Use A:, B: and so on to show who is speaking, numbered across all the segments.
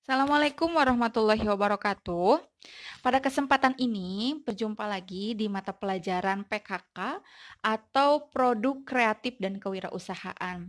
A: Assalamualaikum warahmatullahi wabarakatuh. Pada kesempatan ini, berjumpa lagi di mata pelajaran PKK atau Produk Kreatif dan Kewirausahaan.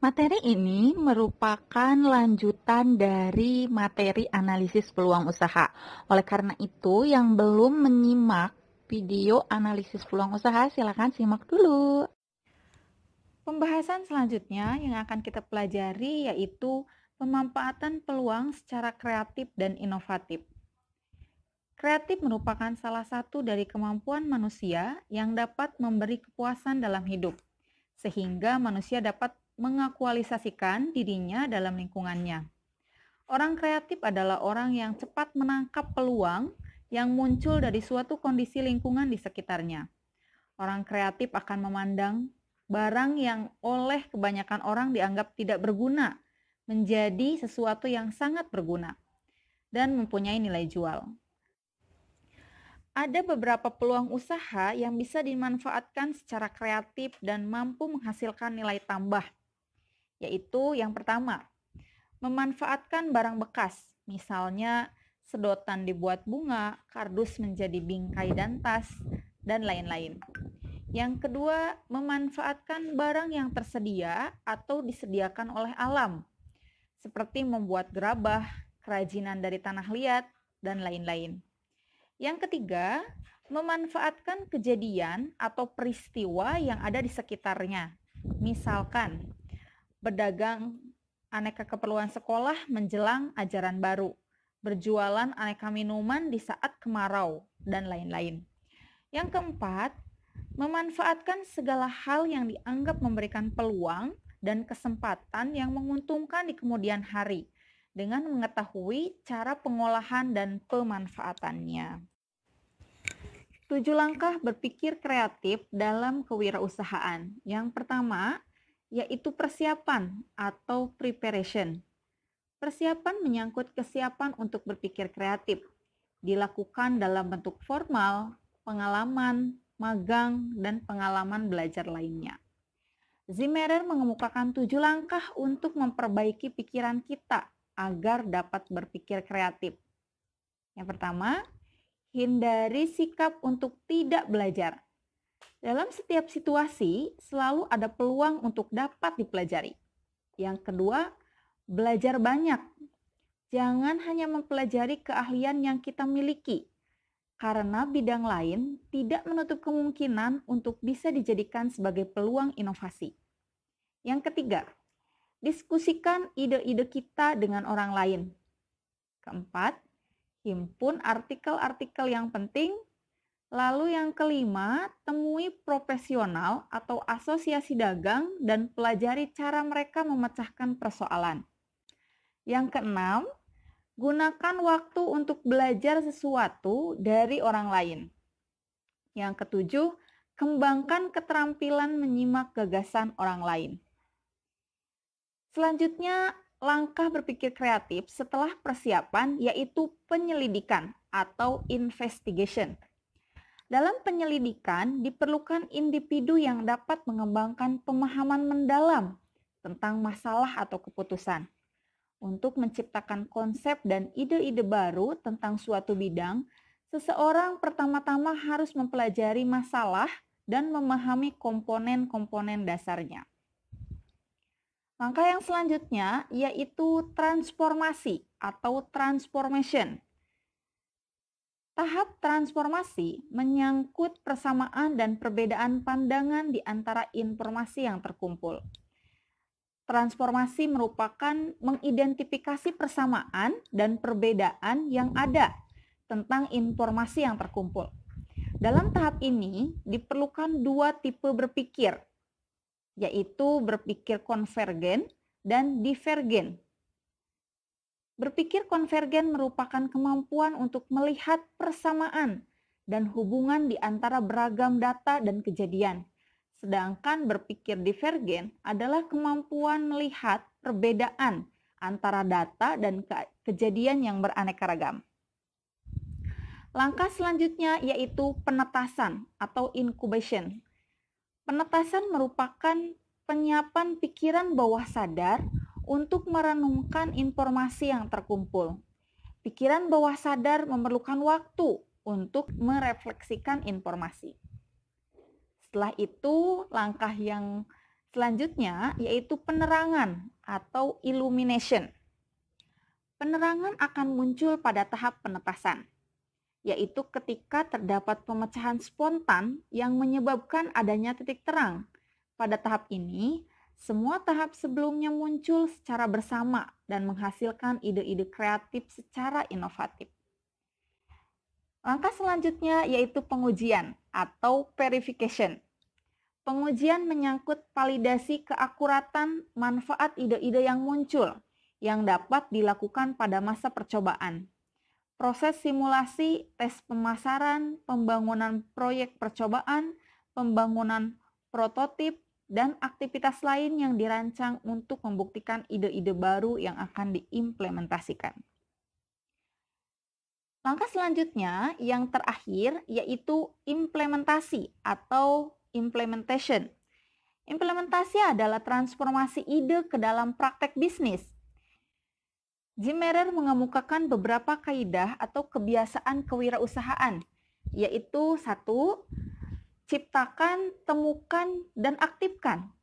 A: Materi ini merupakan lanjutan dari materi analisis peluang usaha. Oleh karena itu, yang belum menyimak video analisis peluang usaha, silakan simak dulu. Pembahasan selanjutnya yang akan kita pelajari yaitu pemanfaatan peluang secara kreatif dan inovatif. Kreatif merupakan salah satu dari kemampuan manusia yang dapat memberi kepuasan dalam hidup, sehingga manusia dapat mengaktualisasikan dirinya dalam lingkungannya. Orang kreatif adalah orang yang cepat menangkap peluang yang muncul dari suatu kondisi lingkungan di sekitarnya. Orang kreatif akan memandang barang yang oleh kebanyakan orang dianggap tidak berguna menjadi sesuatu yang sangat berguna dan mempunyai nilai jual. Ada beberapa peluang usaha yang bisa dimanfaatkan secara kreatif dan mampu menghasilkan nilai tambah, yaitu yang pertama, memanfaatkan barang bekas, misalnya sedotan dibuat bunga, kardus menjadi bingkai dan tas, dan lain-lain. Yang kedua, memanfaatkan barang yang tersedia atau disediakan oleh alam, seperti membuat gerabah, kerajinan dari tanah liat, dan lain-lain. Yang ketiga, memanfaatkan kejadian atau peristiwa yang ada di sekitarnya. Misalkan, berdagang aneka keperluan sekolah menjelang ajaran baru, berjualan aneka minuman di saat kemarau, dan lain-lain. Yang keempat, memanfaatkan segala hal yang dianggap memberikan peluang dan kesempatan yang menguntungkan di kemudian hari dengan mengetahui cara pengolahan dan pemanfaatannya. 7 langkah berpikir kreatif dalam kewirausahaan. Yang pertama, yaitu persiapan atau preparation. Persiapan menyangkut kesiapan untuk berpikir kreatif. Dilakukan dalam bentuk formal, pengalaman, magang, dan pengalaman belajar lainnya. Zimmerer mengemukakan 7 langkah untuk memperbaiki pikiran kita agar dapat berpikir kreatif. Yang pertama, hindari sikap untuk tidak belajar. Dalam setiap situasi, selalu ada peluang untuk dapat dipelajari. Yang kedua, belajar banyak. Jangan hanya mempelajari keahlian yang kita miliki, karena bidang lain tidak menutup kemungkinan untuk bisa dijadikan sebagai peluang inovasi. Yang ketiga, diskusikan ide-ide kita dengan orang lain. Keempat, himpun artikel-artikel yang penting. Lalu yang kelima, temui profesional atau asosiasi dagang dan pelajari cara mereka memecahkan persoalan. Yang keenam, gunakan waktu untuk belajar sesuatu dari orang lain. Yang ketujuh, kembangkan keterampilan menyimak gagasan orang lain. Selanjutnya, langkah berpikir kreatif setelah persiapan yaitu penyelidikan atau investigation. Dalam penyelidikan, diperlukan individu yang dapat mengembangkan pemahaman mendalam tentang masalah atau keputusan. Untuk menciptakan konsep dan ide-ide baru tentang suatu bidang, seseorang pertama-tama harus mempelajari masalah dan memahami komponen-komponen dasarnya. Langkah yang selanjutnya yaitu transformasi atau transformation. Tahap transformasi menyangkut persamaan dan perbedaan pandangan di antara informasi yang terkumpul. Transformasi merupakan mengidentifikasi persamaan dan perbedaan yang ada tentang informasi yang terkumpul. Dalam tahap ini diperlukan 2 tipe berpikir, yaitu berpikir konvergen dan divergen. Berpikir konvergen merupakan kemampuan untuk melihat persamaan dan hubungan di antara beragam data dan kejadian. Sedangkan berpikir divergen adalah kemampuan melihat perbedaan antara data dan kejadian yang beraneka ragam. Langkah selanjutnya yaitu penetasan atau incubation. Penetasan merupakan penyiapan pikiran bawah sadar untuk merenungkan informasi yang terkumpul. Pikiran bawah sadar memerlukan waktu untuk merefleksikan informasi. Setelah itu, langkah yang selanjutnya yaitu penerangan atau illumination. Penerangan akan muncul pada tahap penetasan, yaitu ketika terdapat pemecahan spontan yang menyebabkan adanya titik terang. Pada tahap ini, semua tahap sebelumnya muncul secara bersama dan menghasilkan ide-ide kreatif secara inovatif. Langkah selanjutnya yaitu pengujian atau verification. Pengujian menyangkut validasi keakuratan manfaat ide-ide yang muncul yang dapat dilakukan pada masa percobaan. Proses simulasi, tes pemasaran, pembangunan proyek percobaan, pembangunan prototip, dan aktivitas lain yang dirancang untuk membuktikan ide-ide baru yang akan diimplementasikan. Langkah selanjutnya yang terakhir yaitu implementasi atau implementation. Implementasi adalah transformasi ide ke dalam praktek bisnis. Jim Rohn mengemukakan beberapa kaidah atau kebiasaan kewirausahaan, yaitu 1. Ciptakan, temukan, dan aktifkan.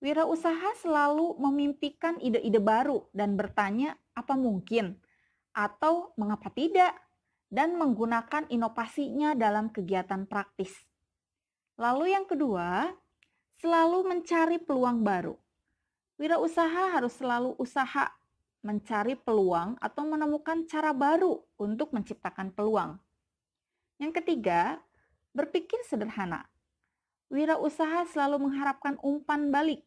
A: Wirausaha selalu memimpikan ide-ide baru dan bertanya apa mungkin atau mengapa tidak, dan menggunakan inovasinya dalam kegiatan praktis. Lalu yang kedua, selalu mencari peluang baru. Wirausaha harus selalu usaha mencari peluang atau menemukan cara baru untuk menciptakan peluang. Yang ketiga, berpikir sederhana. Wirausaha selalu mengharapkan umpan balik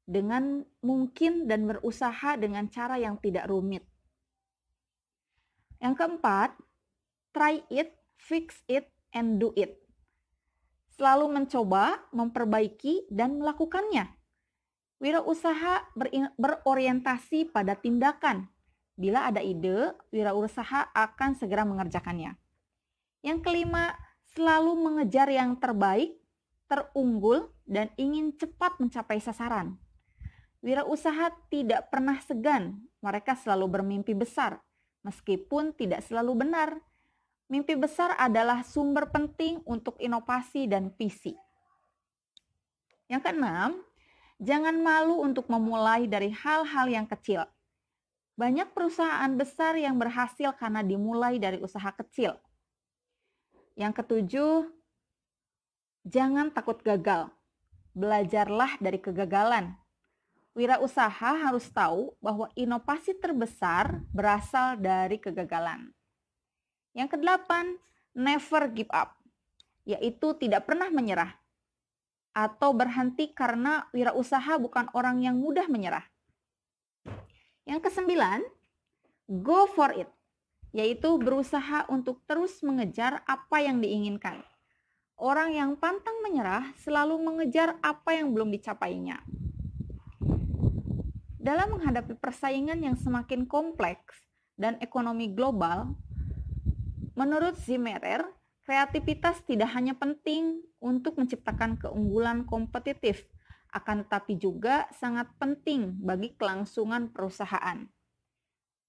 A: dengan mungkin dan berusaha dengan cara yang tidak rumit. Yang keempat, try it, fix it, and do it. Selalu mencoba, memperbaiki, dan melakukannya. Wirausaha berorientasi pada tindakan. Bila ada ide, wirausaha akan segera mengerjakannya. Yang kelima, selalu mengejar yang terbaik, terunggul, dan ingin cepat mencapai sasaran. Wirausaha tidak pernah segan, mereka selalu bermimpi besar, meskipun tidak selalu benar. Mimpi besar adalah sumber penting untuk inovasi dan visi. Yang keenam, jangan malu untuk memulai dari hal-hal yang kecil. Banyak perusahaan besar yang berhasil karena dimulai dari usaha kecil. Yang ketujuh, jangan takut gagal. Belajarlah dari kegagalan. Wirausaha harus tahu bahwa inovasi terbesar berasal dari kegagalan. Yang kedelapan, never give up, yaitu tidak pernah menyerah atau berhenti karena wirausaha bukan orang yang mudah menyerah. Yang kesembilan, go for it, yaitu berusaha untuk terus mengejar apa yang diinginkan. Orang yang pantang menyerah selalu mengejar apa yang belum dicapainya. Dalam menghadapi persaingan yang semakin kompleks dan ekonomi global, menurut Jim Rohn, kreativitas tidak hanya penting untuk menciptakan keunggulan kompetitif, akan tetapi juga sangat penting bagi kelangsungan perusahaan.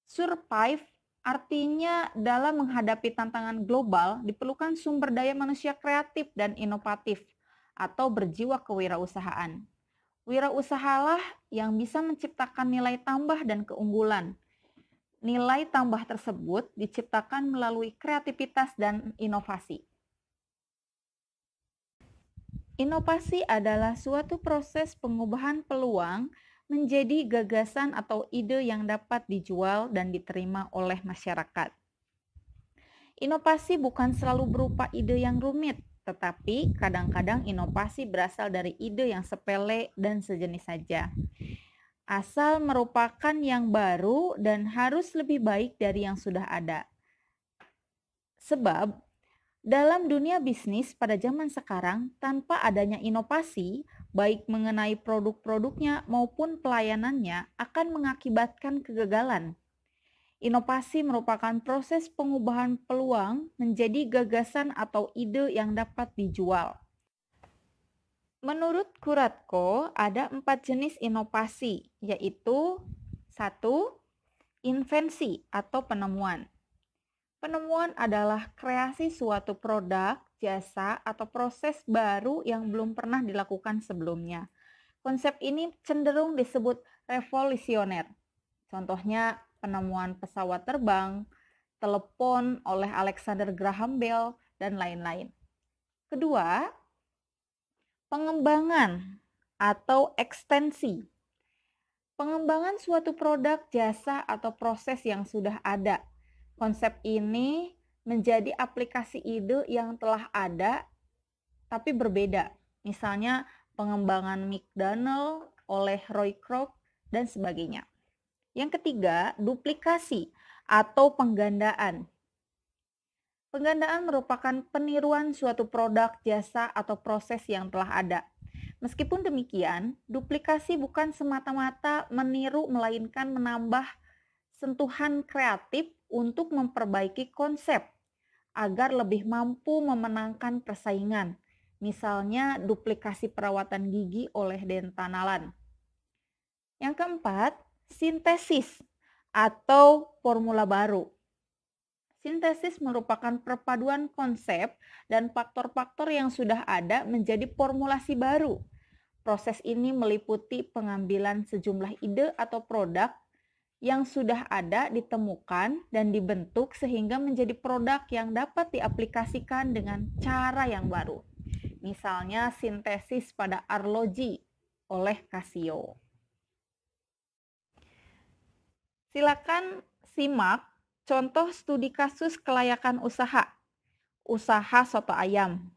A: Survive artinya dalam menghadapi tantangan global diperlukan sumber daya manusia kreatif dan inovatif atau berjiwa kewirausahaan. Wirausahalah yang bisa menciptakan nilai tambah dan keunggulan. Nilai tambah tersebut diciptakan melalui kreativitas dan inovasi. Inovasi adalah suatu proses pengubahan peluang menjadi gagasan atau ide yang dapat dijual dan diterima oleh masyarakat. Inovasi bukan selalu berupa ide yang rumit, tetapi kadang-kadang inovasi berasal dari ide yang sepele dan sejenis saja. Asal merupakan yang baru dan harus lebih baik dari yang sudah ada. Sebab, dalam dunia bisnis pada zaman sekarang, tanpa adanya inovasi, baik mengenai produk-produknya maupun pelayanannya, akan mengakibatkan kegagalan. Inovasi merupakan proses pengubahan peluang menjadi gagasan atau ide yang dapat dijual. Menurut Kuratko, ada 4 jenis inovasi, yaitu 1. Invensi atau penemuan. Penemuan adalah kreasi suatu produk, jasa, atau proses baru yang belum pernah dilakukan sebelumnya. Konsep ini cenderung disebut revolusioner. Contohnya penemuan pesawat terbang, telepon oleh Alexander Graham Bell, dan lain-lain. Kedua, pengembangan atau ekstensi. Pengembangan suatu produk, jasa, atau proses yang sudah ada. Konsep ini menjadi aplikasi ide yang telah ada tapi berbeda. Misalnya pengembangan McDonald oleh Roy Kroc dan sebagainya. Yang ketiga, duplikasi atau penggandaan. Penggandaan merupakan peniruan suatu produk, jasa, atau proses yang telah ada. Meskipun demikian, duplikasi bukan semata-mata meniru melainkan menambah sentuhan kreatif untuk memperbaiki konsep agar lebih mampu memenangkan persaingan. Misalnya duplikasi perawatan gigi oleh Dentanalan. Yang keempat, sintesis atau formula baru. Sintesis merupakan perpaduan konsep dan faktor-faktor yang sudah ada menjadi formulasi baru. Proses ini meliputi pengambilan sejumlah ide atau produk yang sudah ada ditemukan dan dibentuk sehingga menjadi produk yang dapat diaplikasikan dengan cara yang baru. Misalnya sintesis pada arloji oleh Casio. Silakan simak contoh studi kasus kelayakan usaha. Usaha soto ayam.